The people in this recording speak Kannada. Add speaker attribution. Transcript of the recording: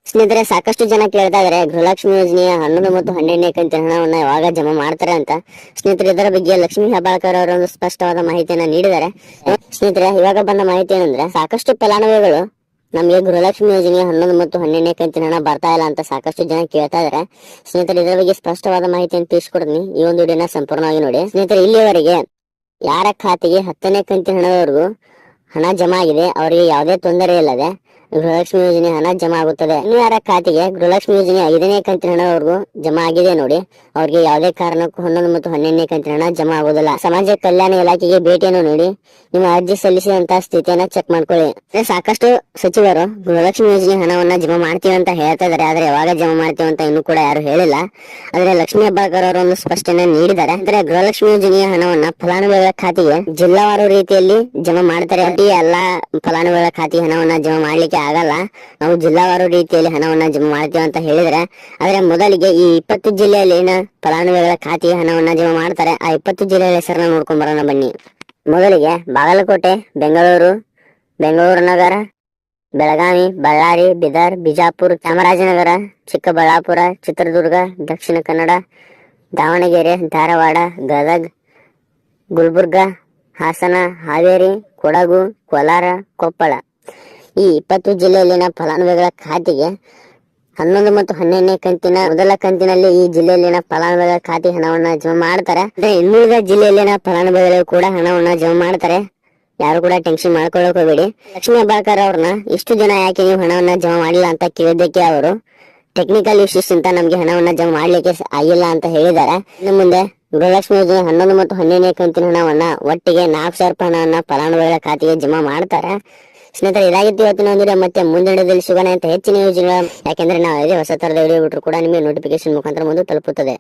Speaker 1: ಸ್ನೇಹಿತರೆ, ಸಾಕಷ್ಟು ಜನ ಕೇಳ್ತಾ ಇದಾರೆ ಗೃಹಲಕ್ಷ್ಮಿ ಯೋಜನೆಯ 11 ಮತ್ತು 12ನೇ ಕಂತಿನ ಹಣವನ್ನ ಯಾವಾಗ ಜಮಾ ಮಾಡ್ತಾರೆ ಅಂತ. ಸ್ನೇಹಿತರೆ, ಇದರ ಬಗ್ಗೆ ಲಕ್ಷ್ಮೀ ಹೆಬ್ಬಾಳ್ಕರ್ ಅವರು ಒಂದು ಸ್ಪಷ್ಟವಾದ ಮಾಹಿತಿಯನ್ನ ನೀಡಿದ್ದಾರೆ. ಸ್ನೇಹಿತರೆ, ಇವಾಗ ಬಂದ ಮಾಹಿತಿ ಏನಂದ್ರೆ, ಸಾಕಷ್ಟು ಫಲಾನುಭವಿಗಳು ನಮಗೆ ಗೃಹಲಕ್ಷ್ಮಿ ಯೋಜನೆಯ 11 ಮತ್ತು 12ನೇ ಕಂತಿನ ಹಣ ಬರ್ತಾ ಇಲ್ಲ ಅಂತ ಸಾಕಷ್ಟು ಜನ ಕೇಳ್ತಾ ಇದಾರೆ. ಸ್ನೇಹಿತರೆ, ಇದರ ಬಗ್ಗೆ ಸ್ಪಷ್ಟವಾದ ಮಾಹಿತಿಯನ್ನು ತಿಳಿಸ್ಕೊಡ್ತೀನಿ, ಈ ಒಂದು ವಿಡಿಯೋನ ಸಂಪೂರ್ಣವಾಗಿ ನೋಡಿ. ಸ್ನೇಹಿತರೆ, ಇಲ್ಲಿಯವರೆಗೆ ಯಾರ ಖಾತೆಗೆ 10ನೇ ಕಂತಿನ ಹಣದವರೆಗೂ ಹಣ ಜಮಾ ಆಗಿದೆ ಅವರಿಗೆ ಯಾವುದೇ ತೊಂದರೆ ಇಲ್ಲದೆ ಗೃಹಲಕ್ಷ್ಮಿ ಯೋಜನೆ ಹಣ ಜಮಾ ಆಗುತ್ತದೆ. ಇನ್ನು ಯಾರ ಖಾತೆಗೆ ಗೃಹಲಕ್ಷ್ಮಿ ಯೋಜನೆ 5ನೇ ಕಂತಿನ ಹಣವರೆಗೂ ಜಮಾ ಆಗಿದೆ ನೋಡಿ, ಅವ್ರಿಗೆ ಯಾವುದೇ ಕಾರಣಕ್ಕೂ 11 ಮತ್ತು 12ನೇ ಕಂತಿನ ಹಣ ಜಮಾ ಆಗುವುದಿಲ್ಲ. ಸಮಾಜ ಕಲ್ಯಾಣ ಇಲಾಖೆಗೆ ಭೇಟಿಯನ್ನು ನೀಡಿ ನಿಮ್ಮ ಅರ್ಜಿ ಸಲ್ಲಿಸಿದಂತಹ ಸ್ಥಿತಿಯನ್ನ ಚೆಕ್ ಮಾಡ್ಕೊಳ್ಳಿ. ಸಾಕಷ್ಟು ಸಚಿವರು ಗೃಹಲಕ್ಷ್ಮಿ ಯೋಜನೆ ಹಣವನ್ನ ಜಮಾ ಮಾಡ್ತೀವಿ ಅಂತ ಹೇಳ್ತಾ ಇದಾರೆ, ಆದ್ರೆ ಯಾವಾಗ ಜಮಾ ಮಾಡ್ತೀವಿ ಅಂತ ಇನ್ನೂ ಕೂಡ ಯಾರು ಹೇಳಿಲ್ಲ. ಆದ್ರೆ ಲಕ್ಷ್ಮೀ ಹೆಬ್ಬಾಳ್ಕರ್ ಅವರು ಒಂದು ಸ್ಪಷ್ಟನೆ ನೀಡಿದ್ದಾರೆ. ಅಂದ್ರೆ ಗೃಹಲಕ್ಷ್ಮಿ ಯೋಜನೆಯ ಹಣವನ್ನ ಫಲಾನುಭವಿಗಳ ಖಾತೆಗೆ ಜಿಲ್ಲಾವಾರು ರೀತಿಯಲ್ಲಿ ಜಮಾ ಮಾಡ್ತಾರೆ. ಎಲ್ಲಾ ಫಲಾನುಭವಿಗಳ ಖಾತೆಗೆ ಹಣವನ್ನ ಜಮಾ ಮಾಡ್ಲಿಕ್ಕೆ ಆಗಲ್ಲ, ನಾವು ಜಿಲ್ಲಾವಾರು ರೀತಿಯಲ್ಲಿ ಹಣವನ್ನ ಜಮಾ ಮಾಡ್ತೀವಿ ಅಂತ ಹೇಳಿದ್ರೆ. ಆದ್ರೆ ಮೊದಲಿಗೆ ಈ 20 ಜಿಲ್ಲೆಯಲ್ಲಿನ ಫಲಾನುಭವಿಗಳ ಖಾತೆಗೆ ಹಣವನ್ನ ಜಮಾ ಮಾಡ್ತಾರೆ. ಆ 20 ಜಿಲ್ಲೆಯ ಹೆಸರನ್ನ ನೋಡ್ಕೊಂಡ್ ಬರೋಣ ಬನ್ನಿ. ಮೊದಲಿಗೆ ಬಾಗಲಕೋಟೆ, ಬೆಂಗಳೂರು ನಗರ, ಬೆಳಗಾವಿ, ಬಳ್ಳಾರಿ, ಬೀದರ್, ಬಿಜಾಪುರ, ಚಾಮರಾಜನಗರ, ಚಿಕ್ಕಬಳ್ಳಾಪುರ, ಚಿತ್ರದುರ್ಗ, ದಕ್ಷಿಣ ಕನ್ನಡ, ದಾವಣಗೆರೆ, ಧಾರವಾಡ, ಗದಗ್, ಗುಲ್ಬರ್ಗ, ಹಾಸನ, ಹಾವೇರಿ, ಕೊಡಗು, ಕೋಲಾರ, ಕೊಪ್ಪಳ. ಈ 20 ಜಿಲ್ಲೆಯಲ್ಲಿನ ಫಲಾನುಭವಿಗಳ ಖಾತೆಗೆ 11 ಮತ್ತು 12ನೇ ಕಂತಿನ ಮೊದಲ ಕಂತಿನಲ್ಲಿ ಈ ಜಿಲ್ಲೆಯಲ್ಲಿನ ಫಲಾನುಭವಿಗಳ ಖಾತೆ ಹಣವನ್ನ ಜಮಾ ಮಾಡ್ತಾರೆ. ಅಂದ್ರೆ ಇನ್ನುಳಿದ ಜಿಲ್ಲೆಯಲ್ಲಿನ ಫಲಾನುಭವಿಗಳು ಕೂಡ ಹಣವನ್ನ ಜಮಾ ಮಾಡ್ತಾರೆ. ಯಾರು ಕೂಡ ಟೆನ್ಷನ್ ಮಾಡ್ಕೊಳ್ಳೋಕೆ ಹೋಗಬೇಡಿ. ಲಕ್ಷ್ಮೀ ಹೆಬ್ಬಾಳ್ಕರ್ ಅವ್ರನ್ನ ಇಷ್ಟು ಜನ ಯಾಕೆ ನೀವು ಹಣವನ್ನ ಜಮಾ ಮಾಡಿಲ್ಲ ಅಂತ ಕೇಳಿದ್ದಕ್ಕೆ ಅವರು ಟೆಕ್ನಿಕಲ್ ಇಶ್ಯೂಸ್ ಅಂತ ನಮ್ಗೆ ಹಣವನ್ನ ಜಮಾ ಮಾಡ್ಲಿಕ್ಕೆ ಆಗಿಲ್ಲ ಅಂತ ಹೇಳಿದ್ದಾರೆ. ಇನ್ನು ಮುಂದೆ ಗೃಹಲಕ್ಷ್ಮಿ ಯೋಜನೆ 11 ಮತ್ತು 12ನೇ ಕಂತಿನ ಹಣವನ್ನ ಒಟ್ಟಿಗೆ 4,000 ರೂಪಾಯಿ ಹಣವನ್ನ ಫಲಾನುಭವಿಗಳ ಖಾತೆಗೆ ಜಮಾ ಮಾಡ್ತಾರೆ. ಸ್ನೇಹಿತರೆ, ಇದಾಗಿತ್ತು ಇವತ್ತಿನ ಒಂದು ಮತ್ತೆ ಮುಂದಿನ ವಿಡಿಯೋದಲ್ಲಿ ಸಿಗೋಣ ಅಂತ ಹೆಚ್ಚಿನ ಯೋಜನೆಗಳು. ಯಾಕೆಂದ್ರೆ ನಾವು ಹೊಸ ತರದ ವಿಡಿಯೋ ಬಿಟ್ಟರು ಕೂಡ ನಿಮಗೆ ನೋಟಿಫಿಕೇಶನ್ ಮುಖಾಂತರ ಮುಂದೆ ತಲುಪುತ್ತದೆ.